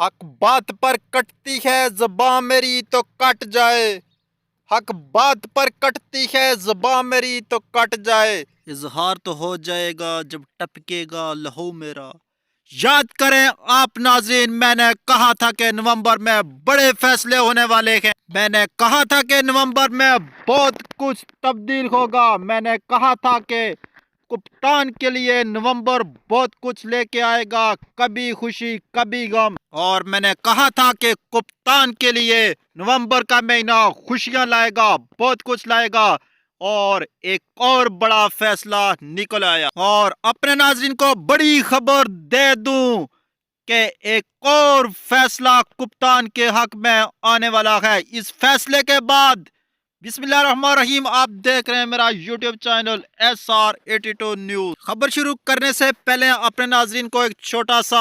حق بات پر کٹتی ہے زباں میری تو کٹ جائے، حق بات پر کٹتی ہے زباں میری تو کٹ جائے، اظہار تو ہو جائے گا جب ٹپکے گا لہو میرا۔ یاد کریں آپ ناظرین، میں نے کہا تھا کہ نومبر میں بڑے فیصلے ہونے والے ہیں، میں نے کہا تھا کہ نومبر میں بہت کچھ تبدیل ہوگا، میں نے کہا تھا کہ کپتان کے لیے نومبر بہت کچھ لے کے آئے گا، کبھی خوشی کبھی غم، اور میں نے کہا تھا کہ کپتان کے لیے نومبر کا مہینہ خوشیاں لائے گا، بہت کچھ لائے گا، اور ایک اور بڑا فیصلہ نکل آیا۔ اور اپنے ناظرین کو بڑی خبر دے دوں کہ ایک اور فیصلہ کپتان کے حق میں آنے والا ہے۔ اس فیصلے کے بعد بسم اللہ الرحمن الرحیم، آپ دیکھ رہے ہیں میرا یوٹیوب چینل SR82 نیوز۔ خبر شروع کرنے سے پہلے اپنے ناظرین کو ایک چھوٹا سا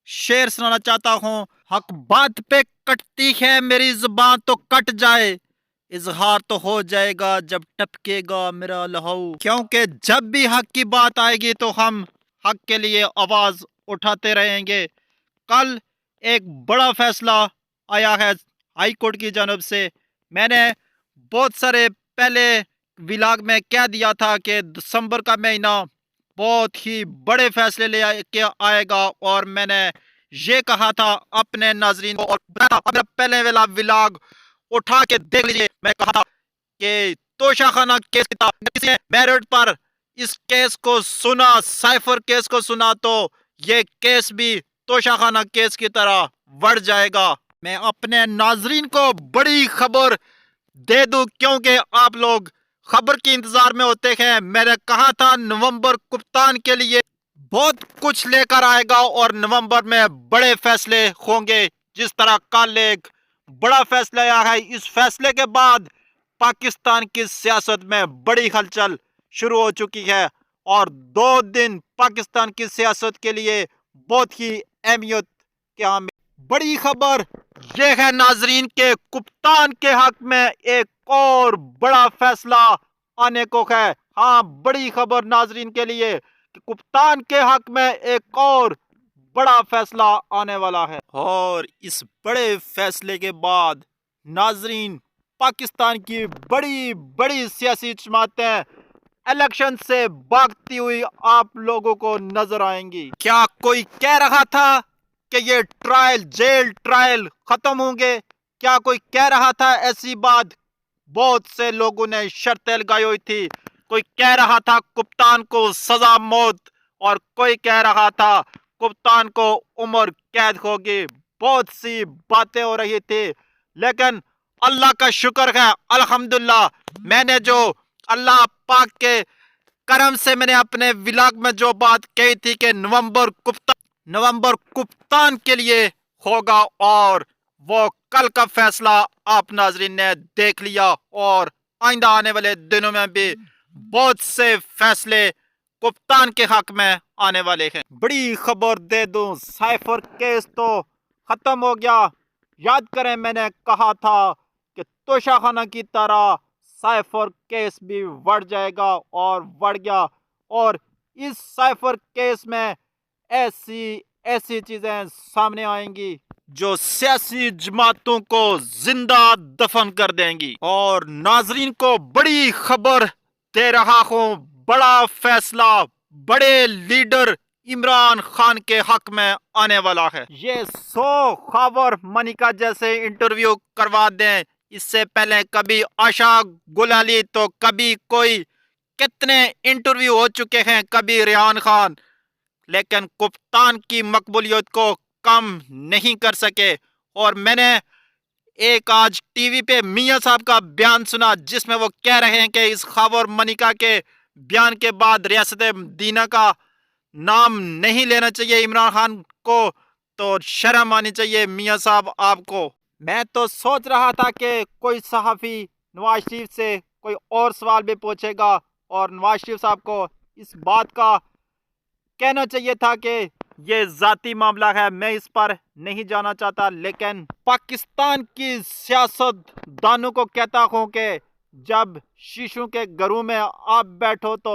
شعر سنانا چاہتا ہوں۔ حق بات پہ کٹتی ہے میری زبان تو کٹ جائے، اظہار تو ہو جائے گا جب ٹپکے گا میرا لہو، کیونکہ جب بھی حق کی بات آئے گی تو ہم حق کے لیے آواز اٹھاتے رہیں گے۔ کل ایک بڑا فیصلہ آیا ہے ہائی کورٹ کی جانب سے۔ میں نے بہت سارے پہلے ولاگ میں کہہ دیا تھا کہ دسمبر کا مہینہ بہت ہی بڑے فیصلے لے کے آئے گا، اور میں نے یہ کہا تھا اپنے ناظرین کو، اور پہلے والا ولاگ اٹھا کے دیکھ لیجیے، میں کہا تھا کہ توشہ خانہ کیس کی میرٹ پر اس کیس کو سنا، سائفر کیس کو سنا، تو یہ کیس بھی توشہ خانہ کیس کی طرح بڑھ جائے گا۔ میں اپنے ناظرین کو بڑی خبر دے دوں کیونکہ آپ لوگ خبر کے انتظار میں ہوتے ہیں۔ میں نے کہا تھا نومبر کپتان کے لیے بہت کچھ لے کر آئے گا، اور نومبر میں بڑے فیصلے ہوں گے، جس طرح کل ایک بڑا فیصلہ آیا ہے۔ اس فیصلے کے بعد پاکستان کی سیاست میں بڑی ہلچل شروع ہو چکی ہے، اور 2 دن پاکستان کی سیاست کے لیے بہت ہی اہمیت کے حامل۔ بڑی خبر یہ ہے ناظرین کہ کپتان کے حق میں ایک اور بڑا فیصلہ آنے کو ہے۔ ہاں، بڑی خبر ناظرین کے لیے کہ کپتان کے حق میں ایک اور بڑا فیصلہ آنے والا ہے، اور اس بڑے فیصلے کے بعد ناظرین پاکستان کی بڑی بڑی سیاسی جماعتیں الیکشن سے بھاگتی ہوئی آپ لوگوں کو نظر آئیں گی۔ کیا کوئی کہہ رہا تھا کہ یہ جیل ٹرائل ختم ہوں گے؟ کیا کوئی کہہ رہا تھا ایسی بات؟ بہت سے لوگوں نے شرطیں لگائی ہوئی تھی۔ کوئی کہہ رہا تھا کپتان کو سزا موت، اور کوئی کہہ رہا تھا کپتان کو عمر قید ہوگی۔ بہت سی باتیں ہو رہی تھی، لیکن اللہ کا شکر ہے، الحمدللہ، میں نے جو اللہ پاک کے کرم سے میں نے اپنے ولاگ میں جو بات کہی تھی کہ نومبر کپتان کے لیے ہوگا، اور وہ کل کا فیصلہ آپ ناظرین نے دیکھ لیا، اور آئندہ آنے والے دنوں میں بھی بہت سے فیصلے کپتان کے حق میں آنے والے ہیں۔ بڑی خبر دے دوں، سائفر کیس تو ختم ہو گیا۔ یاد کریں میں نے کہا تھا کہ توشہ خانہ کی طرح سائفر کیس بھی بڑھ جائے گا، اور بڑھ گیا، اور اس سائفر کیس میں ایسی چیزیں سامنے آئیں گی جو سیاسی جماعتوں کو زندہ دفن کر دیں گی۔ اور ناظرین کو بڑی خبر دے رہا ہوں، بڑا فیصلہ بڑے لیڈر عمران خان کے حق میں آنے والا ہے۔ یہ 100 خاور منیکا جیسے انٹرویو کروا دیں، اس سے پہلے کبھی آشا گلالی، تو کبھی کوئی کتنے انٹرویو ہو چکے ہیں، کبھی ریحان خان، لیکن کپتان کی مقبولیت کو کم نہیں کر سکے۔ اور میں نے ایک آج ٹی وی پہ میاں صاحب کا بیان سنا، جس میں وہ کہہ رہے ہیں کہ اس خاور منیکا کے بیان کے بعد ریاست مدینہ کا نام نہیں لینا چاہیے عمران خان کو، تو شرم آنی چاہیے میاں صاحب آپ کو۔ میں تو سوچ رہا تھا کہ کوئی صحافی نواز شریف سے کوئی اور سوال بھی پوچھے گا، اور نواز شریف صاحب کو اس بات کا کہنا چاہیے تھا کہ یہ ذاتی معاملہ ہے، میں اس پر نہیں جانا چاہتا، لیکن پاکستان کی سیاست دانوں کو کہتا ہوں کہ جب شیشوں کے گھروں میں آپ بیٹھو تو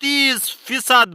30%